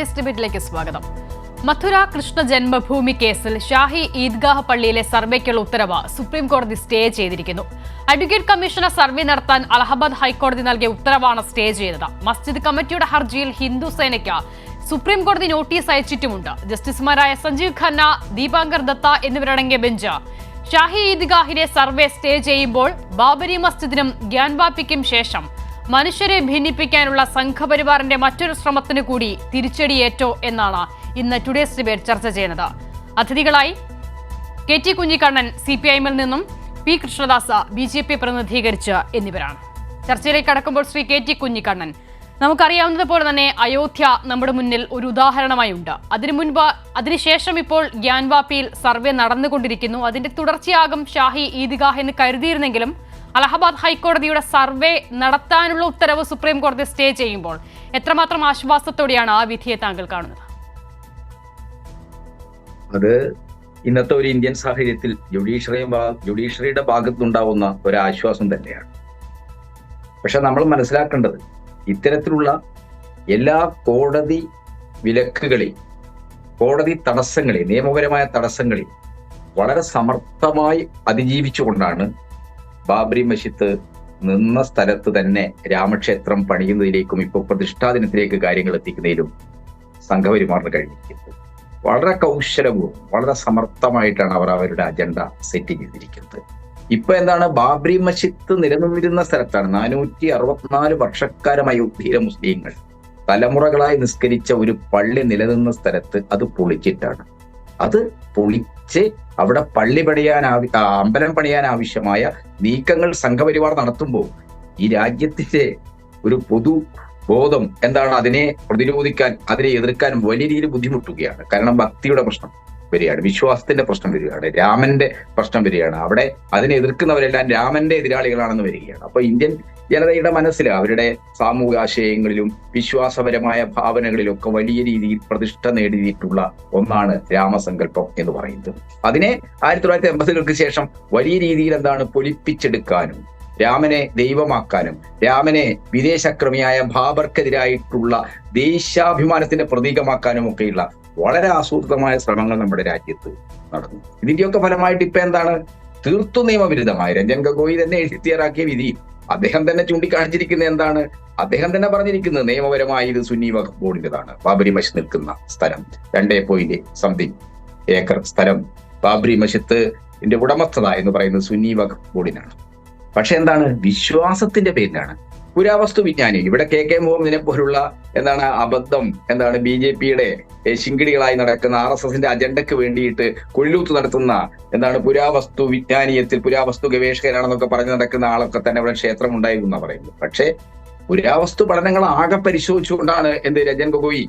Today's ഡിബേറ്റിലേക്ക് സ്വാഗതം. മഥുര കൃഷ്ണ ജന്മഭൂമി കേസിൽ ഷാഹി ഈദ്ഗാഹ് പള്ളിയിലെ സർവേക്കുള്ള ഉത്തരവ് സുപ്രീം കോടതി സ്റ്റേ ചെയ്തിരിക്കുന്നു. അഡ്വക്കേറ്റ് കമ്മീഷണർ സർവേ നടത്താൻ അലഹബാദ് ഹൈക്കോടതി നൽകിയ ഉത്തരവാണ് സ്റ്റേ ചെയ്തത്. മസ്ജിദ് കമ്മിറ്റിയുടെ ഹർജിയിൽ ഹിന്ദു സേനയ്ക്ക് സുപ്രീം കോടതി നോട്ടീസ് അയച്ചിട്ടുമുണ്ട്. ജസ്റ്റിസുമാരായ സഞ്ജീവ് ഖന്ന, ദീപാങ്കർ ദത്ത എന്നിവരടങ്ങിയ ബെഞ്ച് ഷാഹി ഈദ്ഗാഹിലെ സർവേ സ്റ്റേ ചെയ്യുമ്പോൾ ബാബരി മസ്ജിദിനും ഗ്യാൻവാപ്പിക്കും ശേഷം മനുഷ്യരെ ഭിന്നിപ്പിക്കാനുള്ള സംഘപരിവാറിന്റെ മറ്റൊരു ശ്രമത്തിന് കൂടി തിരിച്ചടിയേറ്റോ എന്നാണ് ഇന്ന് ടുഡേസ് ഡിബേറ്റ് ചർച്ച ചെയ്യുന്നത്. അതിഥികളായി KT കുഞ്ഞിക്കണ്ണൻ CPIM-ൽ നിന്നും, P കൃഷ്ണദാസ് BJP പ്രതിനിധീകരിച്ച് എന്നിവരാണ്. ചർച്ചയിലേക്ക് കടക്കുമ്പോൾ ശ്രീ KT കുഞ്ഞിക്കണ്ണൻ, നമുക്കറിയാവുന്നതുപോലെ തന്നെ അയോധ്യ നമ്മുടെ മുന്നിൽ ഒരു ഉദാഹരണമായി ഉണ്ട്. അതിനുശേഷം ഇപ്പോൾ ഗ്യാൻവാപ്പിയിൽ സർവേ നടന്നുകൊണ്ടിരിക്കുന്നു. അതിന്റെ തുടർച്ചയാകും ഷാഹി ഈദ്ഗാഹ് എന്ന് കരുതിയിരുന്നെങ്കിലും അലഹബാദ് ഹൈക്കോടതിയുടെ സർവേ നടത്താനുള്ള ഉത്തരവ് സുപ്രീം കോടതി സ്റ്റേ ചെയ്യുമ്പോൾ എത്രമാത്രം ആശ്വാസത്തോടെയാണ് ആ വിധിയെ താങ്കൾ കാണുന്നത്? അത് ഇന്നത്തെ ഒരു ഇന്ത്യൻ സാഹചര്യത്തിൽ ജുഡീഷ്യറിയുടെ ഭാഗത്തുണ്ടാവുന്ന ഒരു ആശ്വാസം തന്നെയാണ്. പക്ഷെ നമ്മൾ മനസ്സിലാക്കേണ്ടത് ഇത്തരത്തിലുള്ള എല്ലാ കോടതി വിലക്കുകളെയും കോടതി തടസ്സങ്ങളെയും നിയമപരമായ തടസ്സങ്ങളെയും വളരെ സമർത്ഥമായി അതിജീവിച്ചുകൊണ്ടാണ് ബാബരി മസ്ജിദ് നിന്ന സ്ഥലത്ത് തന്നെ രാമക്ഷേത്രം പണിയുന്നതിലേക്കും ഇപ്പോൾ പ്രതിഷ്ഠാദിനത്തിലേക്ക് കാര്യങ്ങൾ എത്തിക്കുന്നതിലും സംഘപരിമാറിന് കഴിഞ്ഞിരിക്കുന്നത്. വളരെ കൗശലവും വളരെ സമർത്ഥമായിട്ടാണ് അവർ അവരുടെ അജണ്ട സെറ്റ് ചെയ്തിരിക്കുന്നത്. ഇപ്പൊ എന്താണ്, ബാബരി മസ്ജിദ് നിലനിന്നിരുന്ന സ്ഥലത്താണ് 464 വർഷക്കാലമായി അയോധ്യയിലെ മുസ്ലിങ്ങൾ തലമുറകളായി നിസ്കരിച്ച ഒരു പള്ളി നിലനിന്ന സ്ഥലത്ത് അത് പൊളിച്ചിട്ടാണ്. അത് പൊളിച്ച് അവിടെ അമ്പലം പണിയാൻ ആവശ്യമായ നീക്കങ്ങൾ സംഘപരിവാർ നടത്തുമ്പോൾ ഈ രാജ്യത്തിന്റെ ഒരു പൊതു ബോധം എന്താണ്, അതിനെ പ്രതിരോധിക്കാൻ, അതിനെ എതിർക്കാൻ വലിയ രീതിയിൽ ബുദ്ധിമുട്ടുകയാണ്. കാരണം ഭക്തിയുടെ പ്രശ്നം വരികയാണ്, വിശ്വാസത്തിന്റെ പ്രശ്നം വരികയാണ്, രാമന്റെ പ്രശ്നം വരികയാണ്. അവിടെ അതിനെ എതിർക്കുന്നവരെല്ലാം രാമന്റെ എതിരാളികളാണെന്ന് വരികയാണ്. അപ്പൊ ഇന്ത്യൻ ജനതയുടെ മനസ്സിൽ അവരുടെ സാമൂഹിക ആശയങ്ങളിലും വിശ്വാസപരമായ ഭാവനകളിലും ഒക്കെ വലിയ രീതിയിൽ പ്രതിഷ്ഠ നേടിയിട്ടുള്ള ഒന്നാണ് രാമസങ്കല്പം എന്ന് പറയുന്നത്. അതിനെ 1980-കൾക്ക് ശേഷം വലിയ രീതിയിൽ പൊലിപ്പിച്ചെടുക്കാനും രാമനെ ദൈവമാക്കാനും രാമനെ വിദേശാക്രമിയായ ബാബർക്കെതിരായിട്ടുള്ള ദേശാഭിമാനത്തിന്റെ പ്രതീകമാക്കാനും ഒക്കെയുള്ള വളരെ ആസൂത്രിതമായ ശ്രമങ്ങൾ നമ്മുടെ രാജ്യത്ത് നടന്നു. ഇതിന്റെയൊക്കെ ഫലമായിട്ട് ഇപ്പൊ എന്താണ്, തീർത്തും നിയമവിരുദ്ധമായ രഞ്ജൻ ഗൊഗോയി തന്നെ എഴുതി തയ്യാറാക്കിയ വിധി അദ്ദേഹം തന്നെ ചൂണ്ടിക്കാണിച്ചിരിക്കുന്നത് എന്താണ്, അദ്ദേഹം തന്നെ പറഞ്ഞിരിക്കുന്നത് നിയമപരമായി ഇത് സുന്നി വഖഫ് ബോർഡിന്റേതാണ്. ബാബരി മസ്ജിദ് നിൽക്കുന്ന സ്ഥലം 2.something ഏക്കർ സ്ഥലം ബാബരി മസ്ജിദിന്റെ ഉടമസ്ഥത എന്ന് പറയുന്നത് സുന്നി വഖഫ് ബോർഡിനാണ്. പക്ഷെ എന്താണ്, വിശ്വാസത്തിന്റെ പേരിലാണ് പുരാവസ്തു വിജ്ഞാനി ഇവിടെ KK മുഹമ്മദിനെ പോലുള്ള അബദ്ധം BJPയുടെ ശിങ്കിടികളായി നടക്കുന്ന RSSന്റെ അജണ്ടയ്ക്ക് വേണ്ടിയിട്ട് കൊല്ലൂത്ത് നടത്തുന്ന പുരാവസ്തു വിജ്ഞാനീയത്തിൽ പുരാവസ്തു ഗവേഷകരാണെന്നൊക്കെ പറഞ്ഞ് നടക്കുന്ന ആളൊക്കെ തന്നെ ഇവിടെ ക്ഷേത്രം ഉണ്ടായിരുന്നു എന്നാണ് പറയുന്നത്. പക്ഷെ പുരാവസ്തു പഠനങ്ങൾ ആകെ പരിശോധിച്ചുകൊണ്ടാണ് രഞ്ജൻ ഗൊഗോയി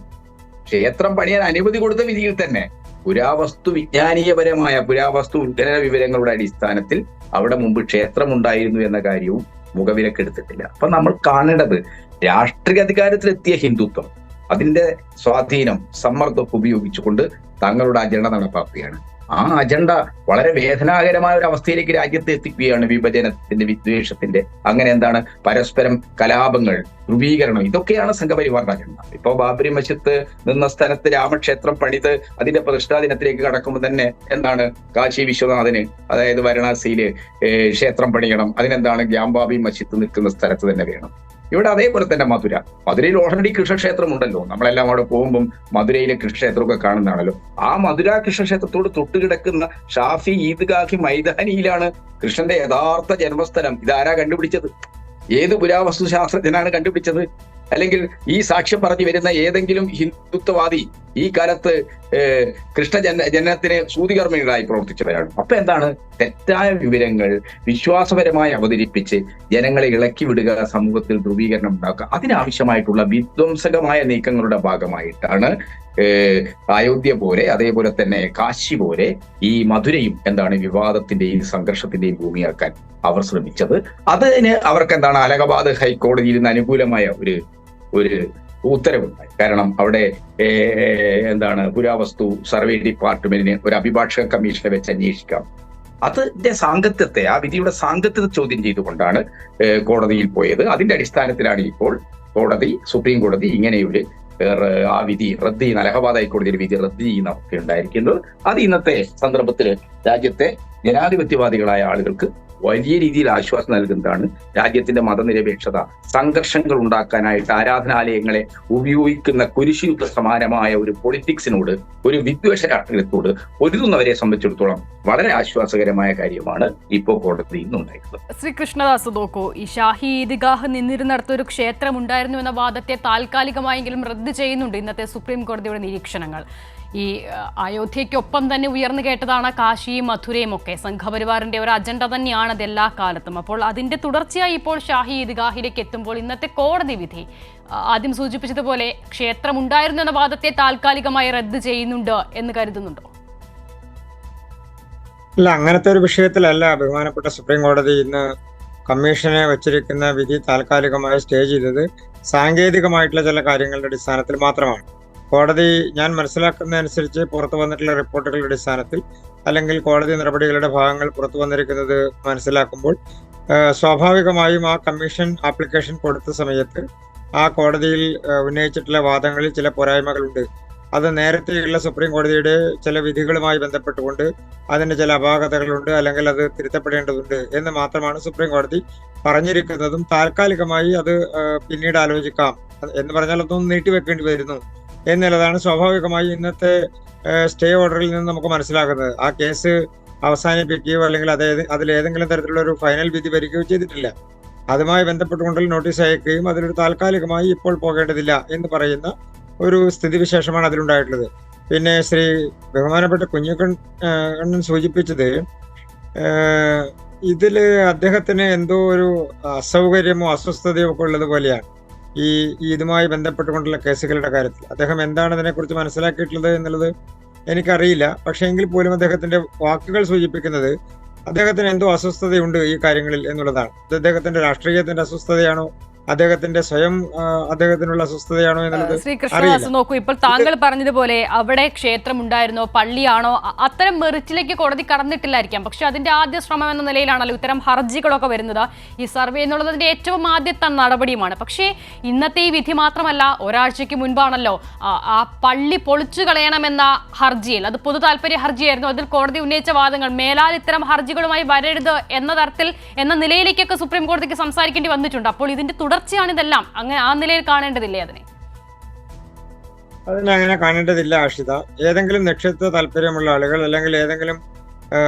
ക്ഷേത്രം പണിയാൻ അനുമതി കൊടുത്ത വിധിയിൽ തന്നെ പുരാവസ്തു വിജ്ഞാനീയപരമായ പുരാവസ്തു ഉത്ഖനന വിവരങ്ങളുടെ അടിസ്ഥാനത്തിൽ അവിടെ മുമ്പ് ക്ഷേത്രം ഉണ്ടായിരുന്നു എന്ന കാര്യവും മുഖവിലക്കെടുത്തിട്ടില്ല. അപ്പൊ നമ്മൾ കാണേണ്ടത് രാഷ്ട്രീയ അധികാരത്തിലെത്തിയ ഹിന്ദുത്വം അതിന്റെ സ്വാധീനം സമ്മർദ്ദം ഉപയോഗിച്ചുകൊണ്ട് തങ്ങളുടെ അജണ്ട നടപ്പാക്കുകയാണ്. ആ അജണ്ട വളരെ വേദനാകരമായ ഒരു അവസ്ഥയിലേക്ക് രാജ്യത്തെ എത്തിക്കുകയാണ്. വിഭജനത്തിന്റെ, വിദ്വേഷത്തിന്റെ, അങ്ങനെ പരസ്പരം കലാപങ്ങൾ, ധ്രുവീകരണം, ഇതൊക്കെയാണ് സംഘപരിവാറിന്റെ അജണ്ട. ഇപ്പൊ ബാബരി മസ്ജിദ് നിന്ന സ്ഥലത്ത് രാമക്ഷേത്രം പണിത് അതിന്റെ പ്രതിഷ്ഠാ ദിനത്തിലേക്ക് കടക്കുമ്പോൾ തന്നെ കാശി വിശ്വനാഥന്, അതായത് വാരണാസിയില് ക്ഷേത്രം പണിയണം. ഗ്യാൻവാപ്പി മസ്ജിദ് നിൽക്കുന്ന സ്ഥലത്ത് തന്നെ വേണം. ഇവിടെ അതേപോലെ തന്നെ മധുരയിൽ ഓൾറെഡി കൃഷ്ണക്ഷേത്രം ഉണ്ടല്ലോ. നമ്മളെല്ലാം അവിടെ പോകുമ്പം മധുരയിലെ കൃഷ്ണക്ഷേത്രമൊക്കെ കാണുന്നതാണല്ലോ. ആ മധുര കൃഷ്ണക്ഷേത്രത്തോട് തൊട്ടുകിടക്കുന്ന ഷാഫി ഈദ്ഗാഹി മൈതാനിയിലാണ് കൃഷ്ണന്റെ യഥാർത്ഥ ജന്മസ്ഥലം. ഇതാരാ കണ്ടുപിടിച്ചത്? ഏത് പുരാവസ്തു ശാസ്ത്രജ്ഞനാണ് കണ്ടുപിടിച്ചത്? അല്ലെങ്കിൽ ഈ സാക്ഷ്യം പറഞ്ഞു വരുന്ന ഏതെങ്കിലും ഹിന്ദുത്വവാദി ഈ കാലത്ത് കൃഷ്ണ ജനനത്തിന് സൂതികർമ്മികളായി പ്രവർത്തിച്ചവരാണ്. അപ്പൊ തെറ്റായ വിവരങ്ങൾ വിശ്വാസപരമായി അവതരിപ്പിച്ച് ജനങ്ങളെ ഇളക്കി വിടുക, സമൂഹത്തിൽ ധ്രുവീകരണം ഉണ്ടാക്കുക, അതിനാവശ്യമായിട്ടുള്ള വിധ്വംസകമായ നീക്കങ്ങളുടെ ഭാഗമായിട്ടാണ് അയോധ്യ പോലെ, അതേപോലെ തന്നെ കാശി പോലെ ഈ മധുരയും വിവാദത്തിന്റെയും സംഘർഷത്തിന്റെയും ഭൂമിയാക്കാൻ അവർ ശ്രമിച്ചത്. അതിന് അവർക്ക് അലഹബാദ് ഹൈക്കോടതിയിൽ നിന്ന് അനുകൂലമായ ഒരു ഉത്തരവുണ്ടായി. കാരണം അവിടെ പുരാവസ്തു സർവേ ഡിപ്പാർട്ട്മെന്റിന് ഒരു അഭിഭാഷക കമ്മീഷനെ വെച്ച് അന്വേഷിക്കാം. അതിന്റെ സാങ്കത്യത്തെ, ആ വിധിയുടെ സാങ്കത്യത്തെ ചോദ്യം ചെയ്തുകൊണ്ടാണ് കോടതിയിൽ പോയത്. അതിന്റെ അടിസ്ഥാനത്തിലാണ് ഇപ്പോൾ സുപ്രീം കോടതി ഇങ്ങനെയൊരു ആ വിധി റദ്ദ് ചെയ്യുന്ന അലഹബാദ് ഹൈക്കോടതിയുടെ വിധി റദ്ദ് ചെയ്യുന്ന ഒക്കെ ഉണ്ടായിരിക്കുന്നത്. അത് ഇന്നത്തെ സന്ദർഭത്തിൽ രാജ്യത്തെ ജനാധിപത്യവാദികളായ ആളുകൾക്ക് വലിയ രീതിയിൽ ആശ്വാസം നൽകുന്നതാണ്. രാജ്യത്തിന്റെ മതനിരപേക്ഷത സംഘർഷങ്ങൾ ഉണ്ടാക്കാനായിട്ട് ആരാധനാലയങ്ങളെ ഉപയോഗിക്കുന്ന കുരിശുയുദ്ധ സമാനമായ ഒരു പൊളിറ്റിക്സിനോട്, ഒരു വിദ്വേഷ രാഷ്ട്രീയത്തോട് പൊരുതുന്നവരെ സംബന്ധിച്ചിടത്തോളം വളരെ ആശ്വാസകരമായ കാര്യമാണ് ഇപ്പോൾ കോടതിയിൽ നിന്നുണ്ടായിട്ടുള്ളത്. ശ്രീ കൃഷ്ണദാസ് നോക്കൂ, ഈ ഷാഹി ഈദ്ഗാഹ് നിന്നിരുന്നിടത്ത് ഒരു ക്ഷേത്രം ഉണ്ടായിരുന്നു എന്ന വാദത്തെ താൽക്കാലികമായെങ്കിലും റദ്ദ് ചെയ്യുന്നുണ്ട് ഇന്നത്തെ സുപ്രീം കോടതിയുടെ നിരീക്ഷണങ്ങൾ. ഈ അയോധ്യയ്ക്കൊപ്പം തന്നെ ഉയർന്നു കേട്ടതാണ് കാശിയും മഥുരയും ഒക്കെ. സംഘപരിവാറിന്റെ ഒരു അജണ്ട തന്നെയാണ് അത് എല്ലാ കാലത്തും. അപ്പോൾ അതിന്റെ തുടർച്ചയായി ഇപ്പോൾ ഷാഹി ഈദ്ഗാഹിലേക്ക് എത്തുമ്പോൾ ഇന്നത്തെ കോടതി വിധി ആദ്യം സൂചിപ്പിച്ചതുപോലെ ക്ഷേത്രം ഉണ്ടായിരുന്നു എന്ന വാദത്തെ താൽക്കാലികമായി റദ്ദ് ചെയ്യുന്നുണ്ട് എന്ന് കരുതുന്നുണ്ടോ? അല്ല, അങ്ങനത്തെ ഒരു വിഷയത്തിലല്ല ബഹുമാനപ്പെട്ട സുപ്രീം കോടതി ഇന്ന് കമ്മീഷനെ വച്ചിരിക്കുന്ന വിധി താൽക്കാലികമായി സ്റ്റേ ചെയ്തത്. സാങ്കേതികമായിട്ടുള്ള ചില കാര്യങ്ങളുടെ അടിസ്ഥാനത്തിൽ മാത്രമാണ്. കോടതി ഞാൻ മനസ്സിലാക്കുന്നതനുസരിച്ച് പുറത്തു വന്നിട്ടുള്ള റിപ്പോർട്ടുകളുടെ അടിസ്ഥാനത്തിൽ അല്ലെങ്കിൽ കോടതി നടപടികളുടെ ഭാഗങ്ങൾ പുറത്തു വന്നിരിക്കുന്നത് മനസ്സിലാക്കുമ്പോൾ സ്വാഭാവികമായും ആ കമ്മീഷൻ ആപ്ലിക്കേഷൻ കൊടുത്ത സമയത്ത് ആ കോടതിയിൽ ഉന്നയിച്ചിട്ടുള്ള വാദങ്ങളിൽ ചില പോരായ്മകളുണ്ട്. അത് നേരത്തെയുള്ള സുപ്രീം കോടതിയുടെ ചില വിധികളുമായി ബന്ധപ്പെട്ടുകൊണ്ട് അതിന് ചില അപാകതകളുണ്ട്, അല്ലെങ്കിൽ അത് തിരുത്തപ്പെടേണ്ടതുണ്ട് എന്ന് മാത്രമാണ് സുപ്രീം കോടതി പറഞ്ഞിരിക്കുന്നതും. താൽക്കാലികമായി അത് പിന്നീട് ആലോചിക്കാം എന്ന് പറഞ്ഞാൽ അതൊന്നും നീട്ടിവെക്കേണ്ടി വരുന്നു എന്നുള്ളതാണ് സ്വാഭാവികമായി ഇന്നത്തെ സ്റ്റേ ഓർഡറിൽ നിന്ന് നമുക്ക് മനസ്സിലാക്കുന്നത്. ആ കേസ് അവസാനിപ്പിക്കുകയോ അല്ലെങ്കിൽ അതിലേതെങ്കിലും തരത്തിലുള്ള ഒരു ഫൈനൽ വിധി വരികയോ ചെയ്തിട്ടില്ല. അതുമായി ബന്ധപ്പെട്ടുകൊണ്ടുള്ള നോട്ടീസ് അയക്കുകയും അതിലൊരു താൽക്കാലികമായി ഇപ്പോൾ പോകേണ്ടതില്ല എന്ന് പറയുന്ന ഒരു സ്ഥിതിവിശേഷമാണ് അതിലുണ്ടായിട്ടുള്ളത്. പിന്നെ ശ്രീ ബഹുമാനപ്പെട്ട കുഞ്ഞിക്കണ്ണൻ സൂചിപ്പിച്ചത് ഇതില് അദ്ദേഹത്തിന് എന്തോ ഒരു അസൗകര്യമോ അസ്വസ്ഥതയോ ഒക്കെ ഉള്ളത് പോലെയാണ് ഈ ഇതുമായി ബന്ധപ്പെട്ടുകൊണ്ടുള്ള കേസുകളുടെ കാര്യത്തിൽ. അദ്ദേഹം എന്താണ് ഇതിനെക്കുറിച്ച് മനസ്സിലാക്കിയിട്ടുള്ളത് എന്നുള്ളത് എനിക്കറിയില്ല. പക്ഷേ എങ്കിൽ പോലും അദ്ദേഹത്തിന്റെ വാക്കുകൾ സൂചിപ്പിക്കുന്നത് അദ്ദേഹത്തിന് എന്തോ അസ്വസ്ഥതയുണ്ട് ഈ കാര്യങ്ങളിൽ എന്നുള്ളതാണ്. ഇത് അദ്ദേഹത്തിന്റെ രാഷ്ട്രീയത്തിന്റെ അസ്വസ്ഥതയാണോ, അദ്ദേഹത്തിന്റെ സ്വയം അദ്ദേഹത്തിനുള്ള അസ്വസ്ഥതയാണോ എന്നുള്ളത് ശ്രീ കൃഷ്ണദാസ് നോക്കൂ, ഇപ്പോൾ താങ്കൾ പറഞ്ഞതുപോലെ അവിടെ ക്ഷേത്രം ഉണ്ടായിരുന്നോ, പള്ളിയാണോ, അത്തരം മെറിറ്റിലേക്ക് കോടതി കടന്നിട്ടില്ലായിരിക്കാം. പക്ഷെ അതിന്റെ ആദ്യ ശ്രമം എന്ന നിലയിലാണല്ലോ ഇത്തരം ഹർജികളൊക്കെ വരുന്നത്. ഈ സർവേ എന്നുള്ളതിന്റെ ഏറ്റവും ആദ്യത്തെ നടപടിയുമാണ്. പക്ഷേ ഇന്നത്തെ ഈ വിധി മാത്രമല്ല, ഒരാഴ്ചയ്ക്ക് മുൻപാണല്ലോ ആ പള്ളി പൊളിച്ചു കളയണമെന്ന ഹർജിയിൽ, അത് പൊതു താല്പര്യ ഹർജിയായിരുന്നു, അതിൽ കോടതി ഉന്നയിച്ച വാദങ്ങൾ മേലാൽ ഇത്തരം ഹർജികളുമായി വരരുത് എന്ന തരത്തിൽ എന്ന നിലയിലേക്കൊക്കെ സുപ്രീം കോടതിക്ക് സംസാരിക്കേണ്ടി വന്നിട്ടുണ്ട്. അപ്പോൾ ഇതിന്റെ തുടർച്ചയാണ് ഇതെല്ലാം. അങ്ങനെ ആ നിലയിൽ കാണേണ്ടതില്ലേ അതിനങ്ങനെ കാണേണ്ടതില്ല ആഷിത. ഏതെങ്കിലും നക്ഷത്ര താല്പര്യമുള്ള ആളുകൾ അല്ലെങ്കിൽ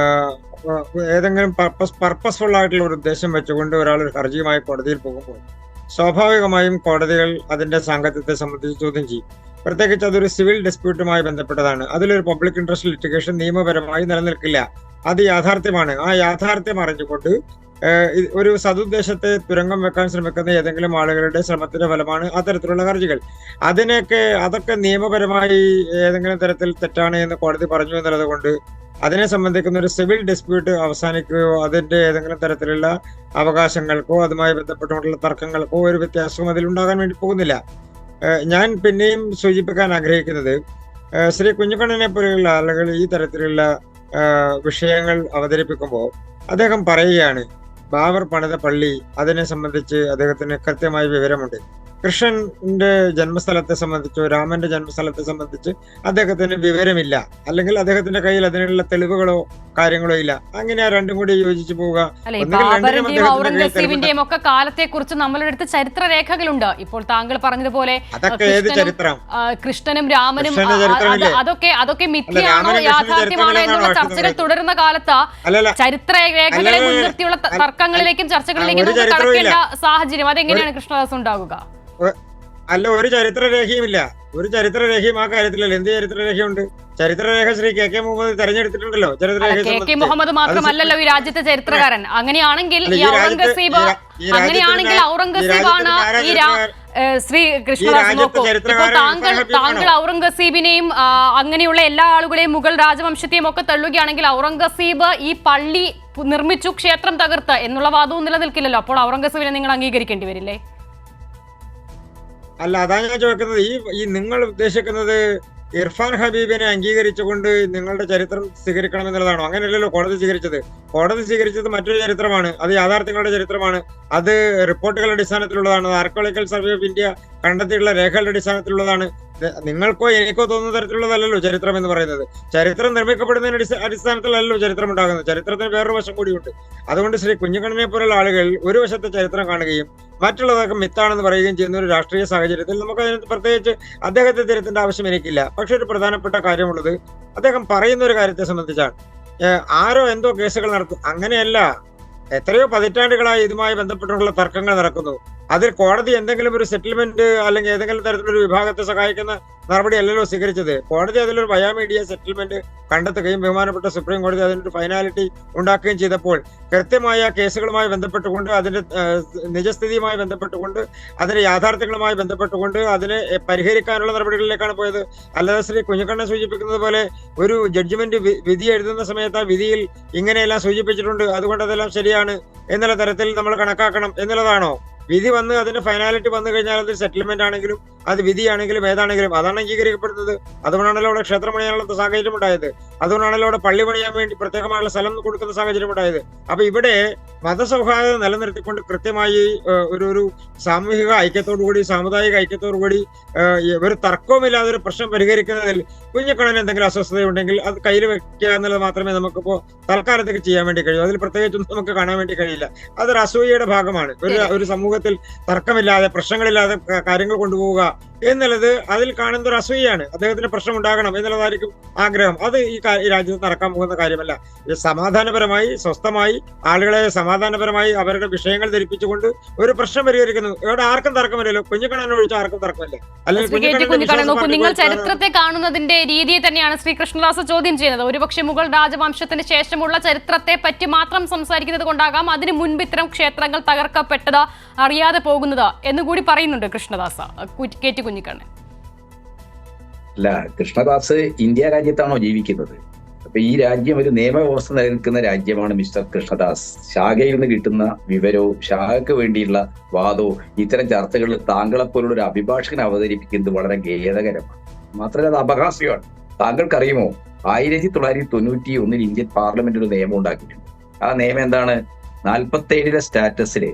ഏതെങ്കിലും പർപ്പസ്ഫുൾ ആയിട്ടുള്ള ഒരു ഉദ്ദേശം വെച്ചുകൊണ്ട് ഒരാൾ ഒരു ഹർജിയുമായി കോടതിയിൽ പോകുമ്പോൾ സ്വാഭാവികമായും കോടതികൾ അതിന്റെ സാങ്കത്യത്തെ സംബന്ധിച്ച് ചോദ്യം ചെയ്യും. പ്രത്യേകിച്ച് അതൊരു സിവിൽ ഡിസ്പ്യൂട്ടുമായി ബന്ധപ്പെട്ടതാണ്. അതിലൊരു പബ്ലിക് ഇൻട്രസ്റ്റ് ലിറ്റിഗേഷൻ നിയമപരമായി നിലനിൽക്കില്ല. അത് യാഥാർത്ഥ്യമാണ്. ആ യാഥാർത്ഥ്യം അറിഞ്ഞുകൊണ്ട് ഒരു സതുദ്ദേശത്തെ തുരങ്കം വെക്കാൻ ശ്രമിക്കുന്ന ഏതെങ്കിലും ആളുകളുടെ ശ്രമത്തിന്റെ ഫലമാണ് അത്തരത്തിലുള്ള ഹർജികൾ. അതൊക്കെ നിയമപരമായി ഏതെങ്കിലും തരത്തിൽ തെറ്റാണ് എന്ന് കോടതി പറഞ്ഞു എന്നുള്ളത് കൊണ്ട് അതിനെ സംബന്ധിക്കുന്ന ഒരു സിവിൽ ഡിസ്പ്യൂട്ട് അവസാനിക്കുകയോ അതിന്റെ ഏതെങ്കിലും തരത്തിലുള്ള അവകാശങ്ങൾക്കോ അതുമായി ബന്ധപ്പെട്ടുകൊണ്ടുള്ള തർക്കങ്ങൾക്കോ ഒരു വ്യത്യാസവും അതിലുണ്ടാകാൻ വേണ്ടി പോകുന്നില്ല. ഞാൻ പിന്നെയും സൂചിപ്പിക്കാൻ ആഗ്രഹിക്കുന്നത് ശ്രീ കുഞ്ഞിക്കണ്ണനെ പോലെയുള്ള ആളുകൾ ഈ തരത്തിലുള്ള വിഷയങ്ങൾ അവതരിപ്പിക്കുമ്പോൾ അദ്ദേഹം പറയുകയാണ് ബാബർ പണിത പള്ളി അതിനെ സംബന്ധിച്ച് അദ്ദേഹത്തിന് കൃത്യമായ വിവരമുണ്ട്. കൃഷ്ണന്റെ ജന്മസ്ഥലത്തെ സംബന്ധിച്ചോ രാമന്റെ ജന്മസ്ഥലത്തെ സംബന്ധിച്ച് അദ്ദേഹത്തിന് വിവരമില്ല, അല്ലെങ്കിൽ അദ്ദേഹത്തിന്റെ കയ്യിൽ അതിനുള്ള തെളിവുകളോ കാര്യങ്ങളോ ഇല്ല. അങ്ങനെ ആ രണ്ടും കൂടി യോജിച്ചു പോവുക. ഔറംഗസീബിന്റെയും ഒക്കെ കാലത്തെ കുറിച്ച് നമ്മളുടെ അടുത്ത് ചരിത്ര രേഖകളുണ്ട്. ഇപ്പോൾ താങ്കൾ പറഞ്ഞതുപോലെ അതൊക്കെ ഏത് ചരിത്രം? കൃഷ്ണനും രാമനും അതൊക്കെ മിഥ്യയാണോ യാഥാർത്ഥ്യമാണോ എന്നുള്ള ചർച്ചകൾ തുടരുന്ന കാലത്ത് ചരിത്ര രേഖകളെ മുൻനിർത്തിയുള്ള തർക്കങ്ങളിലേക്കും ചർച്ചകളിലേക്കും കടക്കേണ്ട സാഹചര്യം അതെങ്ങനെയാണ് കൃഷ്ണദാസ് ഉണ്ടാകുക? അല്ല, ഒരു ചരിത്രരേഖയുമില്ല. ഒരു ചരിത്രരേഖയും ആ കാര്യത്തിലല്ല. എന്ത് ചരിത്രരേഖയുണ്ട്? ചരിത്രരേഖ ശ്രീ കെ മുഹമ്മദ് തെരഞ്ഞെടുത്തിട്ടുണ്ടല്ലോ. കെ മുഹമ്മദ് മാത്രമല്ലല്ലോ ഈ രാജ്യത്തെ ചരിത്രകാരൻ. അങ്ങനെയാണെങ്കിൽ ഔറംഗസീബാണ് ഈ ശ്രീ കൃഷ്ണദാസ് നോക്കൂ, ഇപ്പോൾ താങ്കൾ ഔറംഗസീബിനെയും അങ്ങനെയുള്ള എല്ലാ ആളുകളെയും മുഗൾ രാജവംശത്തെയും ഒക്കെ തള്ളുകയാണെങ്കിൽ ഔറംഗസീബ് ഈ പള്ളി നിർമ്മിച്ചു, ക്ഷേത്രം തകർത്ത് എന്നുള്ള വാദവും നിലനിൽക്കില്ലല്ലോ. അപ്പോൾ ഔറംഗസീബിനെ നിങ്ങൾ അംഗീകരിക്കേണ്ടി വരില്ലേ? അല്ല, അതാണ് ഞാൻ ചോദിക്കുന്നത്. ഈ നിങ്ങൾ ഉദ്ദേശിക്കുന്നത് ഇർഫാൻ ഹബീബിനെ അംഗീകരിച്ചുകൊണ്ട് നിങ്ങളുടെ ചരിത്രം സ്വീകരിക്കണം എന്നുള്ളതാണോ? അങ്ങനെയല്ലല്ലോ കോടതി സ്വീകരിച്ചത്. കോടതി സ്വീകരിച്ചത് മറ്റൊരു ചരിത്രമാണ്. അത് യാഥാർത്ഥ്യങ്ങളുടെ ചരിത്രമാണ്. അത് റിപ്പോർട്ടുകളുടെ അടിസ്ഥാനത്തിലുള്ളതാണ്. ആർക്കിയോളജിക്കൽ സർവേ ഓഫ് ഇന്ത്യ കണ്ടെത്തിയിട്ടുള്ള രേഖകളുടെ അടിസ്ഥാനത്തിലുള്ളതാണ്. നിങ്ങൾക്കോ എനിക്കോ തോന്നുന്ന തരത്തിലുള്ളതല്ലല്ലോ ചരിത്രം എന്ന് പറയുന്നത്. ചരിത്രം നിർമ്മിക്കപ്പെടുന്നതിന് അടിസ്ഥാനത്തിലല്ലോ ചരിത്രം ഉണ്ടാകുന്നത്. ചരിത്രത്തിന് വേറൊരു വശം കൂടിയുണ്ട്. അതുകൊണ്ട് ശ്രീ കുഞ്ഞിക്കണ്ണനെ പോലുള്ള ആളുകൾ ഒരു വശത്തെ ചരിത്രം കാണുകയും മറ്റുള്ളതൊക്കെ മിത്താണെന്ന് പറയുകയും ചെയ്യുന്ന ഒരു രാഷ്ട്രീയ സാഹചര്യത്തിൽ നമുക്ക് അതിന് പ്രത്യേകിച്ച് അദ്ദേഹത്തെ തിരുത്തേണ്ട ആവശ്യം എനിക്കില്ല. പക്ഷെ ഒരു പ്രധാനപ്പെട്ട കാര്യമുള്ളത് അദ്ദേഹം പറയുന്ന ഒരു കാര്യത്തെ സംബന്ധിച്ചാണ്. ആരോ എന്തോ കേസുകൾ നടത്തും. അങ്ങനെയല്ല. എത്രയോ പതിറ്റാണ്ടുകളായി ഇതുമായി ബന്ധപ്പെട്ടുള്ള തർക്കങ്ങൾ നടക്കുന്നു. അതിൽ കോടതി എന്തെങ്കിലും ഒരു സെറ്റിൽമെന്റ് അല്ലെങ്കിൽ ഏതെങ്കിലും തരത്തിലൊരു വിഭാഗത്തെ സഹായിക്കുന്ന നടപടി അല്ലല്ലോ സ്വീകരിച്ചത്. കോടതി അതിലൊരു ബയോമീഡിയ സെറ്റിൽമെന്റ് കണ്ടെത്തുകയും ബഹുമാനപ്പെട്ട സുപ്രീം കോടതി അതിനൊരു ഫൈനാലിറ്റി ഉണ്ടാക്കുകയും ചെയ്തപ്പോൾ കൃത്യമായ കേസുകളുമായി ബന്ധപ്പെട്ടുകൊണ്ട് അതിന്റെ നിജസ്ഥിതിയുമായി ബന്ധപ്പെട്ടുകൊണ്ട് അതിന്റെ യാഥാർത്ഥ്യങ്ങളുമായി ബന്ധപ്പെട്ടുകൊണ്ട് അതിനെ പരിഹരിക്കാനുള്ള നടപടികളിലേക്കാണ് പോയത്. അല്ലാതെ ശ്രീ കുഞ്ഞിക്കണ്ണൻ സൂചിപ്പിക്കുന്നത് പോലെ ഒരു ജഡ്ജ്മെന്റ് വിധി എഴുതുന്ന സമയത്ത് ആ വിധിയിൽ ഇങ്ങനെയെല്ലാം സൂചിപ്പിച്ചിട്ടുണ്ട്, അതുകൊണ്ട് അതെല്ലാം ശരിയാണ് എന്നുള്ള തരത്തിൽ നമ്മൾ കണക്കാക്കണം എന്നുള്ളതാണോ? വിധി വന്ന് അതിന്റെ ഫൈനാലിറ്റി വന്നു കഴിഞ്ഞാൽ അത് സെറ്റിൽമെന്റ് ആണെങ്കിലും അത് വിധിയാണെങ്കിലും ഏതാണെങ്കിലും അതാണ് അംഗീകരിക്കപ്പെടുന്നത്. അതുകൊണ്ടാണല്ലോ അവിടെ ക്ഷേത്രം പണിയാനുള്ള സാഹചര്യം ഉണ്ടായത്. അതുകൊണ്ടാണല്ലോ അവിടെ പള്ളി പണിയാൻ വേണ്ടി പ്രത്യേകമായുള്ള സ്ഥലം കൊടുക്കുന്ന സാഹചര്യം ഉണ്ടായത്. അപ്പൊ ഇവിടെ മതസൗഹാർദ്ദം നിലനിർത്തിക്കൊണ്ട് കൃത്യമായി ഒരു സാമൂഹിക ഐക്യത്തോടുകൂടി സാമുദായിക ഐക്യത്തോടുകൂടി ഒരു തർക്കവുമില്ലാതെ ഒരു പ്രശ്നം പരിഹരിക്കുന്നതിൽ കുഞ്ഞിക്കണ്ണന് എന്തെങ്കിലും അസ്വസ്ഥതയുണ്ടെങ്കിൽ അത് കയ്യിൽ വെക്കുക എന്നുള്ളത് മാത്രമേ നമുക്കിപ്പോ തൽക്കാലത്തേക്ക് ചെയ്യാൻ വേണ്ടി കഴിയൂ. അതിൽ പ്രത്യേകിച്ചൊന്നും നമുക്ക് കാണാൻ വേണ്ടി കഴിയില്ല. അതൊരു അസൂയയുടെ ഭാഗമാണ്. ഒരു സമൂഹത്തിൽ തർക്കമില്ലാതെ പ്രശ്നങ്ങളില്ലാതെ കാര്യങ്ങൾ കൊണ്ടുപോവുക എന്നുള്ളത് അതിൽ കാണുന്ന ഒരു അസൂയാണ്. അദ്ദേഹത്തിന് പ്രശ്നം ഉണ്ടാകണം എന്നുള്ളതായിരിക്കും ആഗ്രഹം. അത് ഈ രാജ്യത്ത് നടക്കാൻ പോകുന്ന കാര്യമല്ല. സമാധാനപരമായി സ്വസ്ഥമായി ആളുകളെ സമാധാനപരമായി അവരുടെ വിഷയങ്ങൾ ധരിപ്പിച്ചുകൊണ്ട് ഒരു പ്രശ്നം പരിഹരിക്കുന്നു. ഇവിടെ ആർക്കും തർക്കമില്ലല്ലോ. കുഞ്ഞിക്കണ്ണനെ ഒഴിച്ചാൽ ആർക്കും തർക്കമില്ല. അല്ലെങ്കിൽ നിങ്ങൾ ചരിത്രത്തെ കാണുന്നതിന്റെ രീതിയെ തന്നെയാണ് ശ്രീ കൃഷ്ണദാസ് ചോദ്യം ചെയ്യുന്നത്. ഒരുപക്ഷെ മുഗൾ രാജവംശത്തിന് ശേഷമുള്ള ചരിത്രത്തെ പറ്റി മാത്രം സംസാരിക്കുന്നത് കൊണ്ടാകാം അതിന് മുൻപ് ഇത്തരം ക്ഷേത്രങ്ങൾ തകർക്കപ്പെട്ടത് അറിയാതെ പോകുന്നത് എന്നുകൂടി പറയുന്നുണ്ട് കൃഷ്ണദാസ്. കെ.ടി. കുഞ്ഞിക്കണ്ണൻ. അല്ല, കൃഷ്ണദാസ് ഇന്ത്യ രാജ്യത്താണോ ജീവിക്കുന്നത്? അപ്പൊ ഈ രാജ്യം ഒരു നിയമവ്യവസ്ഥ നിലനിൽക്കുന്ന രാജ്യമാണ് മിസ്റ്റർ കൃഷ്ണദാസ്. ശാഖയിൽ നിന്ന് കിട്ടുന്ന വിവരവും ശാഖയ്ക്ക് വേണ്ടിയുള്ള വാദവും ഇത്തരം ചർച്ചകളിൽ താങ്കളെപ്പോലുള്ള ഒരു അഭിഭാഷകൻ അവതരിപ്പിക്കുന്നത് വളരെ ഖേദകരമാണ്. മാത്രമല്ല അത് അപഹാസ്യമാണ്. താങ്കൾക്കറിയുമോ 1991 ഇന്ത്യൻ പാർലമെന്റ് ഒരു നിയമം ഉണ്ടാക്കിയിട്ടുണ്ട്. ആ നിയമം എന്താണ്? 47 സ്റ്റാറ്റസില്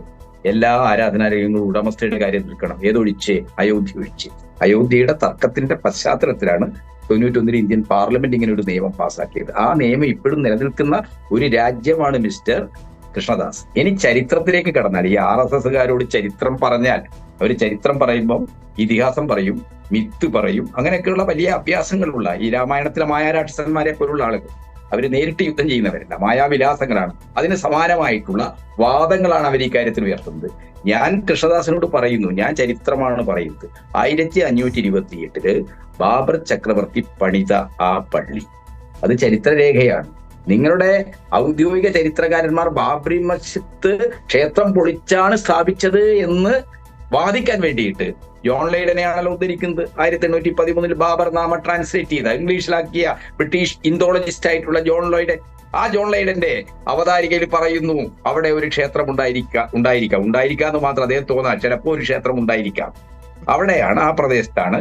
എല്ലാ ആരാധനാലയങ്ങളും ഉടമസ്ഥയുടെ കാര്യം നിൽക്കണം. ഏതൊഴിച്ച്? അയോധ്യ ഒഴിച്ച്. അയോധ്യയുടെ തർക്കത്തിന്റെ പശ്ചാത്തലത്തിലാണ് 91 ഇന്ത്യൻ പാർലമെന്റ് ഇങ്ങനെ ഒരു നിയമം പാസ്സാക്കിയത്. ആ നിയമം ഇപ്പോഴും നിലനിൽക്കുന്ന ഒരു രാജ്യമാണ് മിസ്റ്റർ കൃഷ്ണദാസ്. ഇനി ചരിത്രത്തിലേക്ക് കടന്നാൽ ഈ RSSകാരോട് ചരിത്രം പറഞ്ഞാൽ അവർ ചരിത്രം പറയുമ്പോൾ ഇതിഹാസം പറയും, മിത്ത് പറയും, അങ്ങനെയൊക്കെയുള്ള വലിയ അഭ്യാസങ്ങളുള്ള ഈ രാമായണത്തിലെ മായാരാക്ഷസന്മാരെ പോലുള്ള ആളുകൾ അവർ നേരിട്ട് യുദ്ധം ചെയ്യുന്നവരല്ല, മായാവിലാസങ്ങളാണ്. അതിന് സമാനമായിട്ടുള്ള വാദങ്ങളാണ് അവർ ഈ കാര്യത്തിൽ ഉയർത്തുന്നത്. ഞാൻ കൃഷ്ണദാസിനോട് പറയുന്നു, ഞാൻ ചരിത്രമാണ് പറയുന്നത്. 1528 ബാബർ ചക്രവർത്തി പണിത ആ പള്ളി അത് ചരിത്രരേഖയാണ്. നിങ്ങളുടെ ഔദ്യോഗിക ചരിത്രകാരന്മാർ ബാബറി മസ്ജിദ് ക്ഷേത്രം പൊളിച്ചാണ് സ്ഥാപിച്ചത് എന്ന് വാദിക്കാൻ വേണ്ടിയിട്ട് ജോൺ ലൈഡനെയാണല്ലോ ഉദ്ധരിക്കുന്നത്. 1813 ബാബർ നാമ ട്രാൻസ്ലേറ്റ് ചെയ്ത ഇംഗ്ലീഷിലാക്കിയ ബ്രിട്ടീഷ് ഇന്തോളജിസ്റ്റ് ആയിട്ടുള്ള ജോൺ ലൈഡൻ. ആ ജോൺ ലൈഡന്റെ അവതാരികയിൽ പറയുന്നു അവിടെ ഒരു ക്ഷേത്രം ഉണ്ടായിരിക്കാന്ന് മാത്രം അദ്ദേഹം തോന്നാൻ, ചിലപ്പോൾ ഒരു ക്ഷേത്രം ഉണ്ടായിരിക്കാം. അവിടെയാണ്, ആ പ്രദേശത്താണ്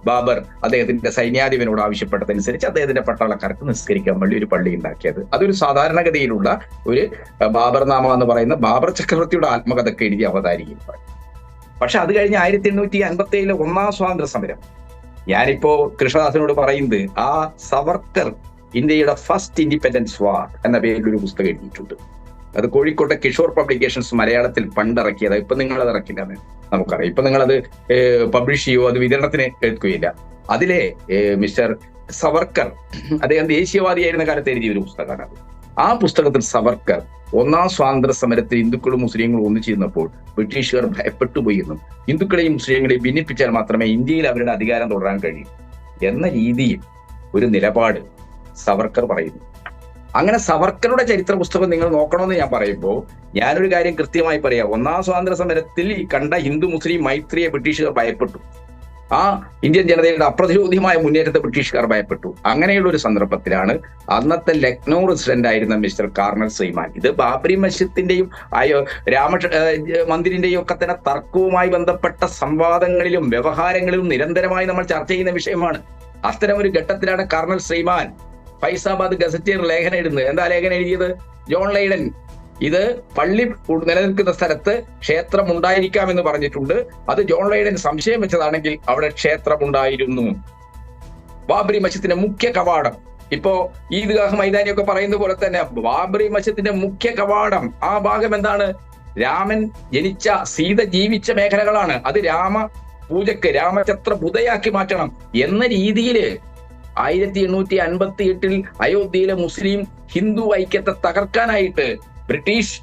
ബാബർ അദ്ദേഹത്തിന്റെ സൈന്യാധിപനോട് ആവശ്യപ്പെട്ടതനുസരിച്ച് അദ്ദേഹത്തിന്റെ പട്ടാളക്കാർക്ക് നിസ്കരിക്കാൻ വേണ്ടി ഒരു പള്ളി ഉണ്ടാക്കിയത്. അതൊരു സാധാരണഗതിയിലുള്ള ഒരു ബാബർ നാമ എന്ന് പറയുന്ന ബാബർ ചക്രവർത്തിയുടെ ആത്മകഥയ്ക്ക് എഴുതിയ അവതാരികയിൽ പറയും. പക്ഷെ അത് കഴിഞ്ഞ് 1857 ഒന്നാം സ്വാതന്ത്ര്യ സമരം, ഞാനിപ്പോ കൃഷ്ണദാസിനോട് പറയുന്നത്, ആ സവർക്കർ ഇന്ത്യയുടെ ഫസ്റ്റ് ഇൻഡിപെൻഡൻസ് വാർ എന്ന പേരിൽ ഒരു പുസ്തകം എഴുതിയിട്ടുണ്ട്. അത് കോഴിക്കോട്ടെ കിഷോർ പബ്ലിക്കേഷൻസ് മലയാളത്തിൽ പണ്ടിറക്കിയത്. ഇപ്പൊ നിങ്ങളത് ഇറക്കില്ലെന്ന് നമുക്കറിയാം. ഇപ്പൊ നിങ്ങളത് പബ്ലിഷ് ചെയ്യുമോ, അത് വിതരണത്തിന് എടുക്കുകയില്ല. അതിലെ മിസ്റ്റർ സവർക്കർ അദ്ദേഹം ദേശീയവാദിയായിരുന്ന കാലത്ത് എഴുതിയ ഒരു പുസ്തകമാണ് അത്. ആ പുസ്തകത്തിൽ സവർക്കർ ഒന്നാം സ്വാതന്ത്ര്യ സമരത്തിൽ ഹിന്ദുക്കളും മുസ്ലിങ്ങളും ഒന്നിച്ചിരുന്നപ്പോൾ ബ്രിട്ടീഷുകാർ ഭയപ്പെട്ടുപോയി എന്നും ഹിന്ദുക്കളെയും മുസ്ലിങ്ങളെയും ഭിന്നിപ്പിച്ചാൽ മാത്രമേ ഇന്ത്യയിൽ അവരുടെ അധികാരം തുടരാൻ കഴിയൂ എന്ന രീതിയിൽ ഒരു നിലപാട് സവർക്കർ പറയുന്നു. അങ്ങനെ സവർക്കറുടെ ചരിത്ര പുസ്തകം നിങ്ങൾ നോക്കണമെന്ന് ഞാൻ പറയുമ്പോൾ ഞാനൊരു കാര്യം കൃത്യമായി പറയാം. ഒന്നാം സ്വാതന്ത്ര്യ സമരത്തിൽ കണ്ട ഹിന്ദു മുസ്ലിം മൈത്രിയെ ബ്രിട്ടീഷുകാർ ഭയപ്പെട്ടു. ആ ഇന്ത്യൻ ജനതയുടെ അപ്രതിരോധ്യമായ മുന്നേറ്റത്തെ ബ്രിട്ടീഷുകാർ ഭയപ്പെട്ടു. അങ്ങനെയുള്ള ഒരു സന്ദർഭത്തിലാണ് അന്നത്തെ ലക്നൗ റെസിഡന്റ് ആയിരുന്ന മിസ്റ്റർ കാർണൽ ശ്രീമാൻ, ഇത് ബാബറി മസ്ജിദിന്റെയും രാമ മന്ദിരിന്റെയും ഒക്കെ തന്നെ തർക്കവുമായി ബന്ധപ്പെട്ട സംവാദങ്ങളിലും വ്യവഹാരങ്ങളിലും നിരന്തരമായി നമ്മൾ ചർച്ച ചെയ്യുന്ന വിഷയമാണ്. അത്തരം ഒരു ഘട്ടത്തിലാണ് കർണൽ ശ്രീമാൻ ഫൈസാബാദ് ഗസറ്റീർ ലേഖനം എഴുതുന്നത്. എന്താ ലേഖനം എഴുതിയത്? ജോൺ ലൈഡൻ ഇത് പള്ളി നിലനിൽക്കുന്ന സ്ഥലത്ത് ക്ഷേത്രം ഉണ്ടായിരിക്കാമെന്ന് പറഞ്ഞിട്ടുണ്ട്. അത് ജോൺ ലൈഡൻ സംശയം വെച്ചതാണെങ്കിൽ അവിടെ ക്ഷേത്രമുണ്ടായിരുന്നു. ബാബറി മസ്ജിദിന്റെ മുഖ്യ കവാടം, ഇപ്പോ ഈദ്ഗാഹ് മൈതാനിയൊക്കെ പറയുന്ന പോലെ തന്നെ ബാബറി മസ്ജിദിന്റെ മുഖ്യ കവാടം, ആ ഭാഗം എന്താണ്? രാമൻ ജനിച്ച, സീത ജീവിച്ച മേഖലകളാണ്. അത് രാമ പൂജക്ക്, രാമചത്ര ബുധയാക്കി മാറ്റണം എന്ന രീതിയില് 1858 അയോധ്യയിലെ മുസ്ലിം ഹിന്ദു ഐക്യത്തെ തകർക്കാനായിട്ട് ബ്രിട്ടീഷ്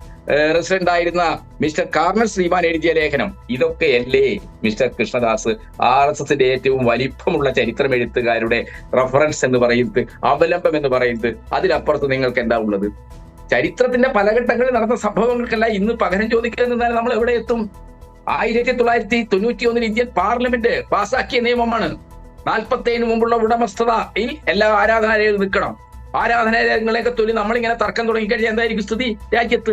റെസിഡന്റ് ആയിരുന്ന മിസ്റ്റർ കാർണൽ ശ്രീമാൻ എഴുതിയ ലേഖനം. ഇതൊക്കെയല്ലേ മിസ്റ്റർ കൃഷ്ണദാസ് RSSന്റെ ഏറ്റവും വലിപ്പമുള്ള ചരിത്രം എഴുത്തുകാരുടെ റഫറൻസ് എന്ന് പറയുന്നത്, അവലംബം എന്ന് പറയുന്നത്? അതിലപ്പുറത്ത് നിങ്ങൾക്ക് എന്താ ഉള്ളത്? ചരിത്രത്തിന്റെ പല ഘട്ടങ്ങളിൽ നടന്ന സംഭവങ്ങൾക്കല്ല ഇന്ന് പകരം ചോദിക്കാൻ നിന്നാൽ നമ്മൾ എവിടെ എത്തും? 1991 ഇന്ത്യൻ പാർലമെന്റ് പാസാക്കിയ നിയമമാണ് 47 മുമ്പുള്ള ഉടമസ്ഥതയിൽ എല്ലാ ആരാധനാലയങ്ങളും നിൽക്കണം. ആരാധനാലയങ്ങളെയൊക്കെ തൊലി നമ്മളിങ്ങനെ തർക്കം തുടങ്ങിക്കഴിഞ്ഞാൽ എന്തായിരിക്കും സ്ഥിതി രാജ്യത്ത്?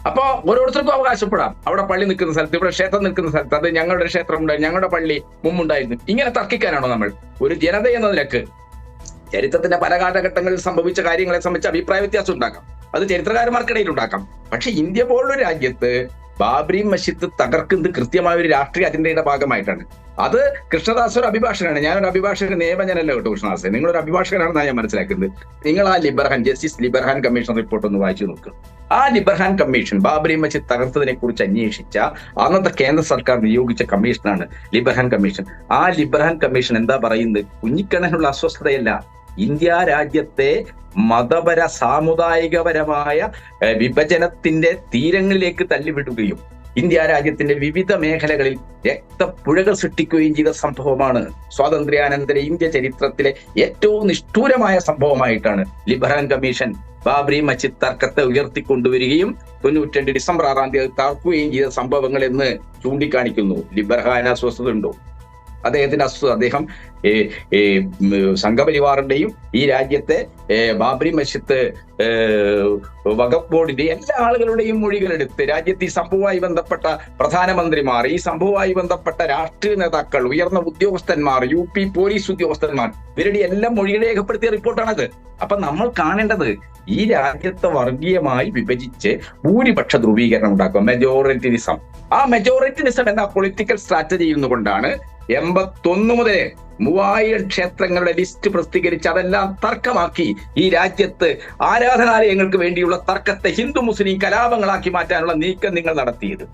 അപ്പൊ ഓരോരുത്തർക്കും അവകാശപ്പെടാം. അവിടെ പള്ളി നിൽക്കുന്ന സ്ഥലത്ത്, ഇവിടെ ക്ഷേത്രം നിൽക്കുന്ന സ്ഥലത്ത്, അത് ഞങ്ങളുടെ ക്ഷേത്രം ഉണ്ടായിരുന്നു, ഞങ്ങളുടെ പള്ളി മുമ്പുണ്ടായിരുന്നു. ഇങ്ങനെ തർക്കിക്കാനാണോ നമ്മൾ? ഒരു ജനത എന്ന നിലക്ക് ചരിത്രത്തിന്റെ പല കാലഘട്ടങ്ങളിൽ സംഭവിച്ച കാര്യങ്ങളെ സംബന്ധിച്ച് അഭിപ്രായ വ്യത്യാസം ഉണ്ടാക്കാം, അത് ചരിത്രകാരന്മാർക്കിടയിൽ ഉണ്ടാക്കാം. പക്ഷെ ഇന്ത്യ പോലുള്ള രാജ്യത്ത് ബാബറി മസ്ജിദ് തകർക്കുന്നത് കൃത്യമായ ഒരു രാഷ്ട്രീയ അജണ്ടയുടെ ഭാഗമായിട്ടാണ്. അത് കൃഷ്ണദാസ് ഒരു അഭിഭാഷകനാണ്, ഞാനൊരു അഭിഭാഷക നിയമജനല്ല കേട്ടോ കൃഷ്ണദാസ്, നിങ്ങളൊരു അഭിഭാഷകനാണെന്നാണ് ഞാൻ മനസ്സിലാക്കുന്നത്. നിങ്ങൾ ആ ജസ്റ്റിസ് ലിബർഹാൻ കമ്മീഷൻ റിപ്പോർട്ട് ഒന്ന് വായിച്ചു നോക്കുക. ആ ലിബർഹാൻ കമ്മീഷൻ ബാബറി മസ്ജിദ് തകർത്തതിനെ കുറിച്ച് അന്വേഷിച്ച അന്നത്തെ കേന്ദ്ര സർക്കാർ നിയോഗിച്ച കമ്മീഷനാണ് ലിബർഹാൻ കമ്മീഷൻ. ആ ലിബർഹാൻ കമ്മീഷൻ എന്താ പറയുന്നത്? കുഞ്ഞിക്കണ്ണനുള്ള അസ്വസ്ഥതയല്ല, ഇന്ത്യ രാജ്യത്തെ മതപര സാമുദായികപരമായ വിഭജനത്തിന്റെ തീരങ്ങളിലേക്ക് തള്ളിവിടുകയും ഇന്ത്യ രാജ്യത്തിന്റെ വിവിധ മേഖലകളിൽ രക്തപ്പുഴകൾ സൃഷ്ടിക്കുകയും ചെയ്ത സംഭവമാണ്. സ്വാതന്ത്ര്യാനന്തര ഇന്ത്യ ചരിത്രത്തിലെ ഏറ്റവും നിഷ്ഠൂരമായ സംഭവമായിട്ടാണ് ലിബർഹാൻ കമ്മീഷൻ ബാബറി മസ്ജിദ് തർക്കത്തെ ഉയർത്തിക്കൊണ്ടുവരികയും 92 ഡിസംബർ 6 തീയതി തകർക്കുകയും ചെയ്ത സംഭവങ്ങൾ എന്ന് ചൂണ്ടിക്കാണിക്കുന്നു. ലിബർഹാൻ അസ്വസ്ഥത ഉണ്ടോ? അദ്ദേഹത്തിന്റെ അസ്വസ്ഥത, അദ്ദേഹം സംഘപരിവാറിന്റെയും ഈ രാജ്യത്തെ ബാബറി മസ്ജിദ് വഖഫ് ബോർഡിന്റെ എല്ലാ ആളുകളുടെയും മൊഴികളെടുത്ത് രാജ്യത്ത് ഈ സംഭവവുമായി ബന്ധപ്പെട്ട പ്രധാനമന്ത്രിമാർ, ഈ സംഭവവുമായി ബന്ധപ്പെട്ട രാഷ്ട്രീയ നേതാക്കൾ, ഉയർന്ന ഉദ്യോഗസ്ഥന്മാർ, UP പോലീസ് ഉദ്യോഗസ്ഥന്മാർ, ഇവരുടെ എല്ലാം മൊഴികൾ രേഖപ്പെടുത്തിയ റിപ്പോർട്ടാണത്. അപ്പൊ നമ്മൾ കാണേണ്ടത് ഈ രാജ്യത്തെ വർഗീയമായി വിഭജിച്ച് ഭൂരിപക്ഷ ധ്രുവീകരണം ഉണ്ടാക്കുക, മെജോറിറ്റിനിസം. ആ മെജോറിറ്റിനിസം എന്ന പൊളിറ്റിക്കൽ സ്ട്രാറ്റജി കൊണ്ടാണ് 81 മുതൽ 3000 ക്ഷേത്രങ്ങളുടെ ലിസ്റ്റ് പ്രസിദ്ധീകരിച്ച് അതെല്ലാം തർക്കമാക്കി ഈ രാജ്യത്ത് ആരാധനാലയങ്ങൾക്ക് വേണ്ടിയുള്ള തർക്കത്തെ ഹിന്ദു മുസ്ലിം കലാപങ്ങളാക്കി മാറ്റാനുള്ള നീക്കം നിങ്ങൾ നടത്തിയത്.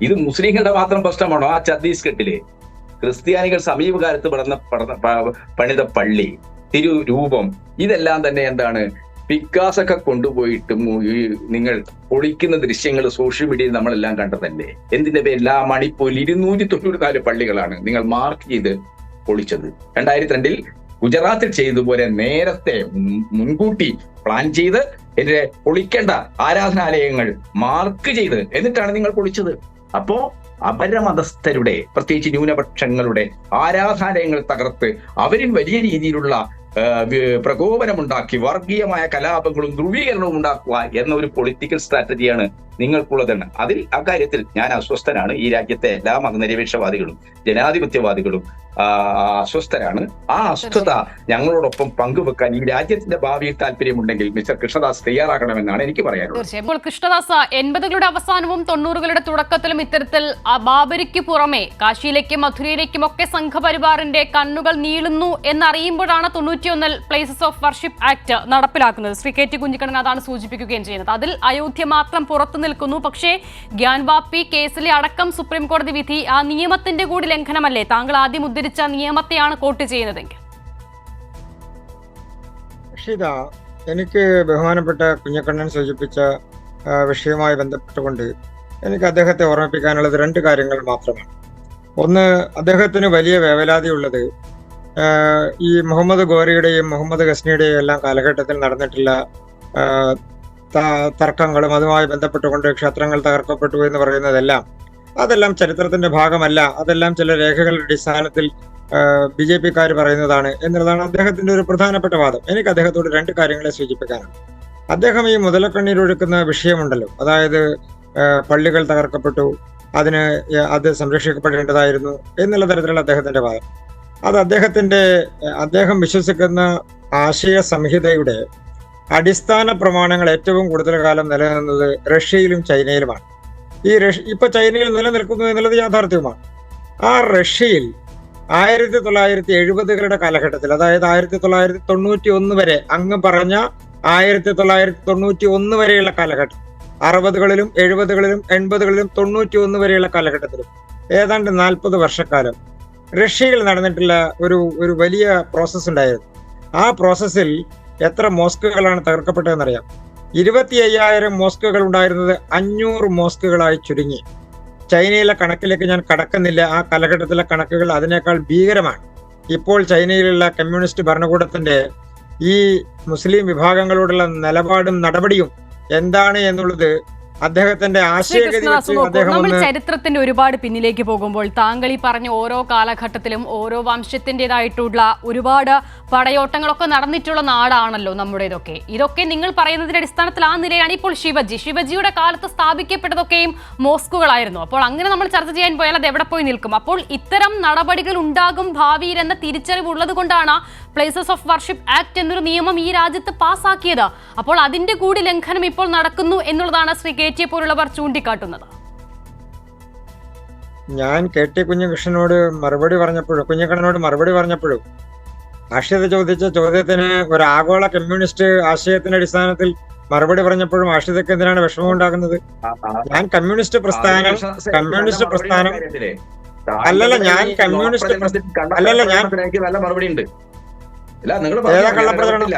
ഇത് മുസ്ലിങ്ങളുടെ മാത്രം പ്രശ്നമാണോ? ആ ഛത്തീസ്ഗഡിലെ ക്രിസ്ത്യാനികൾ സമീപകാലത്ത് പണിത പള്ളി, തിരുരൂപം, ഇതെല്ലാം തന്നെ എന്താണ് പിക്കാസൊക്കെ കൊണ്ടുപോയിട്ട് നിങ്ങൾ പൊളിക്കുന്ന ദൃശ്യങ്ങൾ സോഷ്യൽ മീഡിയയിൽ നമ്മളെല്ലാം കണ്ടതല്ലേ? എന്തിന്റെ പേരിൽ? ആ മണിപ്പൂരിൽ 294 പള്ളികളാണ് നിങ്ങൾ മാർക്ക് ചെയ്ത് പൊളിച്ചത്. 2002 ഗുജറാത്തിൽ ചെയ്തതുപോലെ നേരത്തെ മുൻകൂട്ടി പ്ലാൻ ചെയ്ത് എന്റെ പൊളിക്കേണ്ട ആരാധനാലയങ്ങൾ മാർക്ക് ചെയ്ത് എന്നിട്ടാണ് നിങ്ങൾ പൊളിച്ചത്. അപ്പോ അപരമതസ്ഥരുടെ, പ്രത്യേകിച്ച് ന്യൂനപക്ഷങ്ങളുടെ ആരാധനാലയങ്ങൾ തകർത്ത് അവരിൽ വലിയ രീതിയിലുള്ള പ്രകോപനമുണ്ടാക്കി വർഗീയമായ കലാപങ്ങളും ധ്രുവീകരണവും ഉണ്ടാക്കുക എന്ന ഒരു പൊളിറ്റിക്കൽ സ്ട്രാറ്റജിയാണ് നിങ്ങൾക്കുള്ളതെന്ന്. അക്കാര്യത്തിൽ ഞാൻ അസ്വസ്ഥനാണ്. ഈ രാജ്യത്തെ എല്ലാ മതനിരപേക്ഷവാദികളും ജനാധിപത്യവാദികളും അസ്വസ്ഥരാണ്. ആ അസ്വസ്ഥത ഞങ്ങളോടൊപ്പം പങ്കുവെക്കാൻ ഈ രാജ്യത്തിന്റെ ഭാവിയിൽ താല്പര്യമുണ്ടെങ്കിൽ മിസ്റ്റർ കൃഷ്ണദാസ് തയ്യാറാകണമെന്നാണ് എനിക്ക് പറയാനുള്ളത്. തീർച്ചയായും കൃഷ്ണദാസ്, 80കളുടെ അവസാനവും 90കളുടെ തുടക്കത്തിലും ഇത്തരത്തിൽ ബാബരിക്ക് പുറമെ കാശിയിലേക്കും മഥുരയിലേക്കും ഒക്കെ സംഘപരിവാറിന്റെ കണ്ണുകൾ നീളുന്നു എന്നറിയുമ്പോഴാണ് 91 പ്ലേസസ് ഓഫ് വർഷിപ്പ് ആക്ട് നടപ്പിലാക്കുന്നത്. ശ്രീ KT കുഞ്ഞിക്കണ്ണൻ അതാണ് സൂചിപ്പിക്കുകയും ചെയ്യുന്നത്. അതിൽ അയോധ്യ മാത്രം പുറത്തു നിൽക്കുന്നു. പക്ഷേ ഗ്യാൻവാപ്പി കേസിലെ അടക്കം സുപ്രീം കോടതി വിധി ആ നിയമത്തിന്റെ കൂടി ലംഘനമല്ലേ? താങ്കൾ ആദ്യം ഉദ്ധരിച്ച നിയമത്തെയാണ് കോട്ട് ചെയ്യുന്നതെങ്കിൽ. എനിക്ക് ബഹുമാനപ്പെട്ട കുഞ്ഞിക്കണ്ണൻ സൂചിപ്പിച്ച വിഷയവുമായി ബന്ധപ്പെട്ടുകൊണ്ട് എനിക്ക് അദ്ദേഹത്തെ ഓർമ്മിപ്പിക്കാനുള്ളത് 2 കാര്യങ്ങൾ മാത്രമാണ്. ഒന്ന്, അദ്ദേഹത്തിന് വലിയ വേവലാതി ഉള്ളത് ഈ മുഹമ്മദ് ഗോറിയുടെയും മുഹമ്മദ് ഗസ്നിയുടെയും എല്ലാം കാലഘട്ടത്തിൽ നടന്നിട്ടുള്ള തർക്കങ്ങളും അതുമായി ബന്ധപ്പെട്ടുകൊണ്ട് ക്ഷേത്രങ്ങൾ തകർക്കപ്പെട്ടു എന്ന് പറയുന്നതെല്ലാം അതെല്ലാം ചരിത്രത്തിന്റെ ഭാഗമല്ല, അതെല്ലാം ചില രേഖകളുടെ അടിസ്ഥാനത്തിൽ BJP-ക്കാർ പറയുന്നതാണ് എന്നുള്ളതാണ് അദ്ദേഹത്തിന്റെ ഒരു പ്രധാനപ്പെട്ട വാദം. എനിക്ക് അദ്ദേഹത്തോട് 2 കാര്യങ്ങളെ സൂചിപ്പിക്കാനാണ്. അദ്ദേഹം ഈ മുതലക്കണ്ണീരൊഴുക്കുന്ന വിഷയമുണ്ടല്ലോ, അതായത് പള്ളികൾ തകർക്കപ്പെട്ടു, അത് സംരക്ഷിക്കപ്പെടേണ്ടതായിരുന്നു എന്നുള്ള തരത്തിലുള്ള അദ്ദേഹത്തിന്റെ വാദം. അത് അദ്ദേഹം വിശ്വസിക്കുന്ന ആശയ സംഹിതയുടെ അടിസ്ഥാന പ്രമാണങ്ങൾ ഏറ്റവും കൂടുതൽ കാലം നിലനിന്നത് റഷ്യയിലും ചൈനയിലുമാണ്. ഇപ്പൊ ചൈനയിൽ നിലനിൽക്കുന്നു എന്നുള്ളത് യാഥാർത്ഥ്യവുമാണ്. ആ റഷ്യയിൽ 1970-കളുടെ കാലഘട്ടത്തിൽ, അതായത് 1991 വരെ, അങ്ങ് പറഞ്ഞ 1991 വരെയുള്ള കാലഘട്ടം, 60കളിലും 70കളിലും 80കളിലും 91 വരെയുള്ള കാലഘട്ടത്തിലും ഏതാണ്ട് 40 വർഷക്കാലം റഷ്യയിൽ നടന്നിട്ടുള്ള ഒരു വലിയ പ്രോസസ്സ് ഉണ്ടായിരുന്നു. ആ പ്രോസസ്സിൽ എത്ര മോസ്കുകളാണ് തകർക്കപ്പെട്ടതെന്നറിയാം. 25,000 മോസ്കുകൾ ഉണ്ടായിരുന്നത് 500 മോസ്കുകളായി ചുരുങ്ങി. ചൈനയിലെ കണക്കിലേക്ക് ഞാൻ കടക്കുന്നില്ല. ആ കാലഘട്ടത്തിലെ കണക്കുകൾ അതിനേക്കാൾ ഭീകരമാണ്. ഇപ്പോൾ ചൈനയിലുള്ള കമ്മ്യൂണിസ്റ്റ് ഭരണകൂടത്തിന്റെ ഈ മുസ്ലിം വിഭാഗങ്ങളോടുള്ള നിലപാടും നടപടിയും എന്താണ് എന്നുള്ളത് അദ്ദേഹത്തിന്റെ ആശയഗതി വെച്ച് അദ്ദേഹം നമ്മൾ ചരിത്രത്തിന്റെ ഒരുപാട് പിന്നിലേക്ക് പോകുമ്പോൾ താങ്കൾ ഈ പറഞ്ഞ ഓരോ കാലഘട്ടത്തിലും ഓരോ വംശത്തിൻ്റെതായിട്ടുള്ള ഒരുപാട് പടയോട്ടങ്ങളൊക്കെ നടന്നിട്ടുള്ള നാടാണല്ലോ നമ്മുടേതൊക്കെ. ഇതൊക്കെ നിങ്ങൾ പറയുന്നതിന്റെ അടിസ്ഥാനത്തിൽ ആ നിലയാണ് ഇപ്പോൾ ശിവജിയുടെ കാലത്ത് സ്ഥാപിക്കപ്പെട്ടതൊക്കെയും മോസ്കുകളായിരുന്നു. അപ്പോൾ അങ്ങനെ നമ്മൾ ചർച്ച ചെയ്യാൻ പോയാൽ അത് എവിടെ പോയി നിൽക്കും? അപ്പോൾ ഇത്തരം നടപടികൾ ഉണ്ടാകും ഭാവിയിൽ എന്ന തിരിച്ചറിവുള്ളത് കൊണ്ടാണ് പ്ലേസസ് ഓഫ് വർഷിപ്പ് ആക്ട് എന്നൊരു നിയമം ഈ രാജ്യത്ത് പാസ്സാക്കിയത്. അപ്പോൾ അതിന്റെ കൂടി ലംഘനം ഇപ്പോൾ നടക്കുന്നു എന്നുള്ളതാണ് ശ്രീ KT പോലുള്ളവർ ചൂണ്ടിക്കാട്ടുന്നത്. ഞാൻ KT കുഞ്ഞികൃഷ്ണനോട് കുഞ്ഞിക്കണ്ണനോട് മറുപടി പറഞ്ഞപ്പോഴും അക്ഷിത ചോദിച്ച ചോദ്യത്തിന് ഒരു ആഗോള കമ്മ്യൂണിസ്റ്റ് ആശയത്തിന്റെ അടിസ്ഥാനത്തിൽ മറുപടി പറഞ്ഞപ്പോഴും അക്ഷിതയ്ക്ക് എന്തിനാണ് വിഷമം ഉണ്ടാകുന്നത്? ഞാൻ കമ്മ്യൂണിസ്റ്റ് പ്രസ്ഥാനം അല്ലല്ല ഞാൻ മറുപടി ഉണ്ട്. ഏതാ കള്ളപ്രചരണം?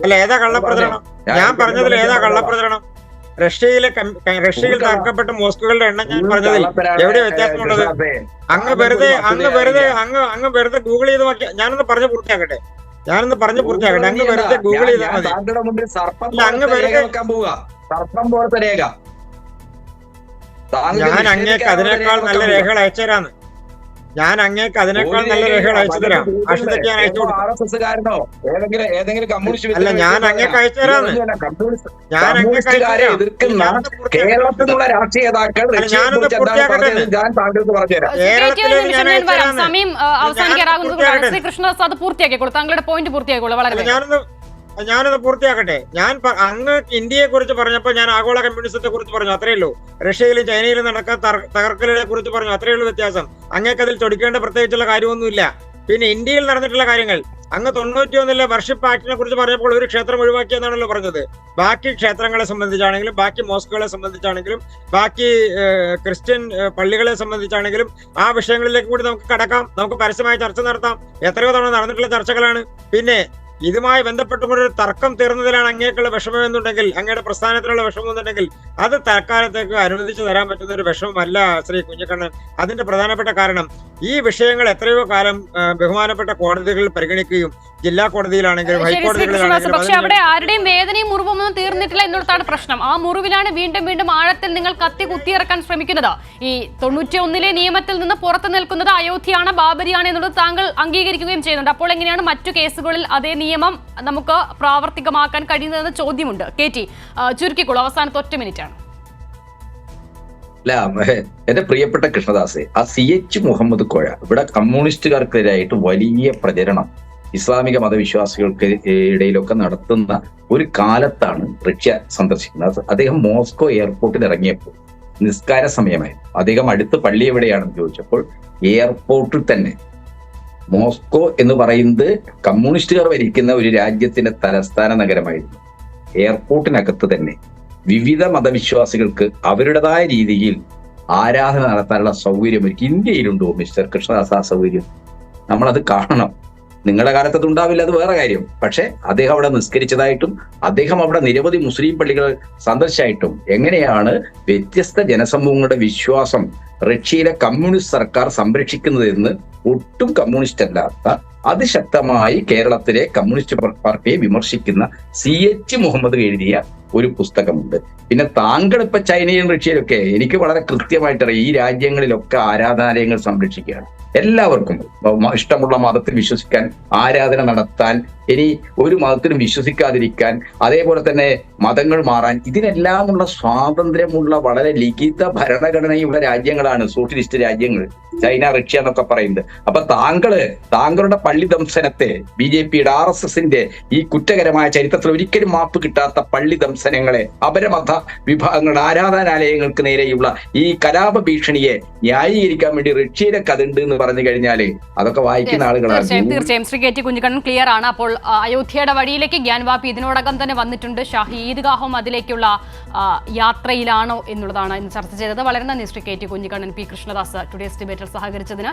അല്ല, ഏതാ കള്ളപ്രചരണം? ഞാൻ പറഞ്ഞതിൽ ഏതാ കള്ളപ്രചരണം? റഷ്യയിൽ തകർക്കപ്പെട്ട മോസ്കുകളുടെ എണ്ണം ഞാൻ പറഞ്ഞതിൽ എവിടെ വ്യത്യാസമുള്ളത്? അങ്ങ് വെറുതെ ഗൂഗിൾ ചെയ്ത് നോക്കിയാൽ ഞാനൊന്ന് പറഞ്ഞു പൂർത്തിയാക്കട്ടെ. അങ്ങ് വെറുതെ ഗൂഗിൾ ചെയ്താൽ മതി. അങ്ങ് വെറുതെ ഞാൻ അങ്ങേക്ക് അതിനേക്കാൾ നല്ല രേഖകൾ അയച്ചുതരാന്ന്. അക്ഷിതയ്ക്ക് ഞാൻ അയച്ചു കൊടുക്കും. അല്ല, ഞാൻ അങ്ങേക്ക് അയച്ചു തരാന്ന്. കേരളത്തിലുള്ള രാഷ്ട്രീയ നേതാക്കൾ ഞാനൊന്ന് പൂർത്തിയാക്കട്ടെ. താങ്കളുടെ പോയിന്റ് പൂർത്തിയാക്കിക്കോളൂ. വളരെ ഞാനൊന്ന് പൂർത്തിയാക്കട്ടെ. അങ്ങ് ഇന്ത്യയെ കുറിച്ച് പറഞ്ഞപ്പോൾ ഞാൻ ആഗോള കമ്മ്യൂണിസത്തെ കുറിച്ച് പറഞ്ഞു, അത്രയേ ഉള്ളൂ. റഷ്യയിലും ചൈനയിലും നടക്കാൻ തകർക്കലിനെ കുറിച്ച് പറഞ്ഞു, അത്രയേ ഉള്ളൂ വ്യത്യാസം. അങ്ങേക്ക് അതിൽ ചൊടിക്കേണ്ട പ്രത്യേകിച്ചുള്ള കാര്യമൊന്നുമില്ല. പിന്നെ ഇന്ത്യയിൽ നടന്നിട്ടുള്ള കാര്യങ്ങൾ, അങ്ങ് 91 വർഷിപ്പ് ആക്ടിനെ കുറിച്ച് പറഞ്ഞപ്പോൾ ഒരു ക്ഷേത്രം ഒഴിവാക്കിയെന്നാണല്ലോ പറഞ്ഞത്. ബാക്കി ക്ഷേത്രങ്ങളെ സംബന്ധിച്ചാണെങ്കിലും, ബാക്കി മോസ്കുകളെ സംബന്ധിച്ചാണെങ്കിലും, ബാക്കി ക്രിസ്ത്യൻ പള്ളികളെ സംബന്ധിച്ചാണെങ്കിലും ആ വിഷയങ്ങളിലേക്ക് കൂടി നമുക്ക് കടക്കാം. നമുക്ക് പരസ്യമായ ചർച്ച നടത്താം. എത്രയോ തവണ നടന്നിട്ടുള്ള ചർച്ചകളാണ്. പിന്നെ ഇതുമായി ബന്ധപ്പെട്ടുകൊണ്ടൊരു തർക്കം തീർന്നതിലാണ് അങ്ങേക്കുള്ള വിഷമം എന്നുണ്ടെങ്കിൽ, അങ്ങയുടെ പ്രസ്ഥാനത്തിനുള്ള വിഷമം എന്നുണ്ടെങ്കിൽ, അത് തൽക്കാലത്തേക്ക് അനുവദിച്ചു തരാൻ പറ്റുന്ന ഒരു വിഷമമല്ല ശ്രീ കുഞ്ഞിക്കണ്ണൻ. അതിന്റെ പ്രധാനപ്പെട്ട കാരണം ഈ വിഷയങ്ങൾ എത്രയോ കാലം ബഹുമാനപ്പെട്ട കോടതികളിൽ പരിഗണിക്കുകയും, ജില്ലാ കോടതിയിലാണെങ്കിലും ഹൈക്കോടതികളിലാണെങ്കിലും, പക്ഷെ അവിടെ ആരുടെയും വേദനയും മുറിവൊന്നും തീർന്നിട്ടില്ല എന്നുള്ളതാണ് പ്രശ്നം. ആ മുറിവിലാണ് വീണ്ടും വീണ്ടും ആഴത്തിൽ നിങ്ങൾ കത്തി കുത്തിയിറക്കാൻ ശ്രമിക്കുന്നത്. ഈ 91 നിയമത്തിൽ നിന്ന് പുറത്തു നിൽക്കുന്നത് അയോധ്യയാണ്, ബാബരിയാണ് എന്നുള്ളത് താങ്കൾ അംഗീകരിക്കുകയും ചെയ്യുന്നുണ്ട്. അപ്പോൾ എങ്ങനെയാണ് മറ്റു കേസുകളിൽ അതേ നിയമം നമുക്ക് പ്രാവർത്തികമാക്കാൻ കഴിയുന്നതെന്ന ചോദ്യമുണ്ട്. KT ചുരുക്കിക്കോളൂ, അവസാനത്തെ 1 മിനിറ്റാണ്. അല്ല, എന്റെ പ്രിയപ്പെട്ട കൃഷ്ണദാസെ, ആ CH മുഹമ്മദ് കോയ ഇവിടെ കമ്മ്യൂണിസ്റ്റുകാർക്കെതിരായിട്ട് വലിയ പ്രചരണം ഇസ്ലാമിക മതവിശ്വാസികൾക്ക് ഇടയിലൊക്കെ നടത്തുന്ന ഒരു കാലത്താണ് റഷ്യ സന്ദർശിക്കുന്നത്. അദ്ദേഹം മോസ്കോ എയർപോർട്ടിൽ ഇറങ്ങിയപ്പോൾ നിസ്കാര സമയമായിരുന്നു. അദ്ദേഹം അടുത്ത് പള്ളി എവിടെയാണെന്ന് ചോദിച്ചപ്പോൾ എയർപോർട്ടിൽ തന്നെ, മോസ്കോ എന്ന് പറയുന്നത് കമ്മ്യൂണിസ്റ്റുകാർ ഭരിക്കുന്ന ഒരു രാജ്യത്തിന്റെ തലസ്ഥാന നഗരമായിരുന്നു. എയർപോർട്ടിനകത്ത് തന്നെ വിവിധ മതവിശ്വാസികൾക്ക് അവരുടേതായ രീതിയിൽ ആരാധന നടത്താനുള്ള സൗകര്യം ഒരുക്കി. ഇന്ത്യയിലുണ്ടോ മിസ്റ്റർ കൃഷ്ണദാസ് ആ സൗകര്യം? നമ്മളത് കാണണം. നിങ്ങളുടെ കാലത്ത് ഉണ്ടാവില്ല, അത് വേറെ കാര്യം. പക്ഷെ അദ്ദേഹം അവിടെ നിസ്കരിച്ചതായിട്ടും അദ്ദേഹം അവിടെ നിരവധി മുസ്ലിം പള്ളികൾ സന്ദർശിച്ചായിട്ടും എങ്ങനെയാണ് വ്യത്യസ്ത ജനസമൂഹങ്ങളുടെ വിശ്വാസം റഷ്യയിലെ കമ്മ്യൂണിസ്റ്റ് സർക്കാർ സംരക്ഷിക്കുന്നതെന്ന് ഒട്ടും കമ്മ്യൂണിസ്റ്റ് അല്ലാത്ത, അതിശക്തമായി കേരളത്തിലെ കമ്മ്യൂണിസ്റ്റ് പാർട്ടിയെ വിമർശിക്കുന്ന CH മുഹമ്മദ് എഴുതിയ ഒരു പുസ്തകമുണ്ട്. പിന്നെ താങ്കൾ ഇപ്പൊ ചൈനയിലും റഷ്യയിലൊക്കെ എനിക്ക് വളരെ കൃത്യമായിട്ടറിയാം, ഈ രാജ്യങ്ങളിലൊക്കെ ആരാധനാലയങ്ങൾ സംരക്ഷിക്കുകയാണ്. എല്ലാവർക്കും ഇഷ്ടമുള്ള മതത്തിൽ വിശ്വസിക്കാൻ, ആരാധന നടത്താൻ, ഇനി ഒരു മതത്തിലും വിശ്വസിക്കാതിരിക്കാൻ, അതേപോലെ തന്നെ മതങ്ങൾ മാറാൻ, ഇതിനെല്ലാമുള്ള സ്വാതന്ത്ര്യമുള്ള വളരെ ലിഖിത ഭരണഘടനയുള്ള രാജ്യങ്ങളാണ് സോഷ്യലിസ്റ്റ് രാജ്യങ്ങൾ. ചൈന, റഷ്യ എന്നൊക്കെ പറയുന്നത്. അപ്പൊ താങ്കളുടെ പള്ളി ദംശനത്തെ BJPയുടെ RSSന്റെ ഈ കുറ്റകരമായ ചരിത്രത്തിൽ ഒരിക്കലും മാപ്പ് കിട്ടാത്ത പള്ളി ദംശനങ്ങളെ, അപരമത വിഭാഗങ്ങളുടെ ആരാധനാലയങ്ങൾക്ക് നേരെയുള്ള ഈ കലാപ ഭീഷണിയെ ന്യായീകരിക്കാൻ വേണ്ടി റഷ്യയിലെ കഥണ്ട് എന്ന് പറഞ്ഞു കഴിഞ്ഞാല് അതൊക്കെ വായിക്കുന്ന ആളുകളാണ്. തീർച്ചയായും ശ്രീ KT കുഞ്ഞിക്കണ്ണൻ ക്ലിയർ ആണ്. അപ്പോൾ അയോധ്യയുടെ വഴിയിലേക്ക് ഗ്യാൻവാപി ഇതിനോടകം തന്നെ വന്നിട്ടുണ്ട്. ഷാഹി ഈദ്ഗാഹും അതിലേക്കുള്ള യാത്രയിലാണോ എന്നുള്ളതാണ് ഇന്ന് ചർച്ച ചെയ്തത്. വളരെ നന്ദി Shri KT Kunhikannan, P. Krishnadas today's ഡിബേറ്റിൽ സഹകരിച്ചതിന്.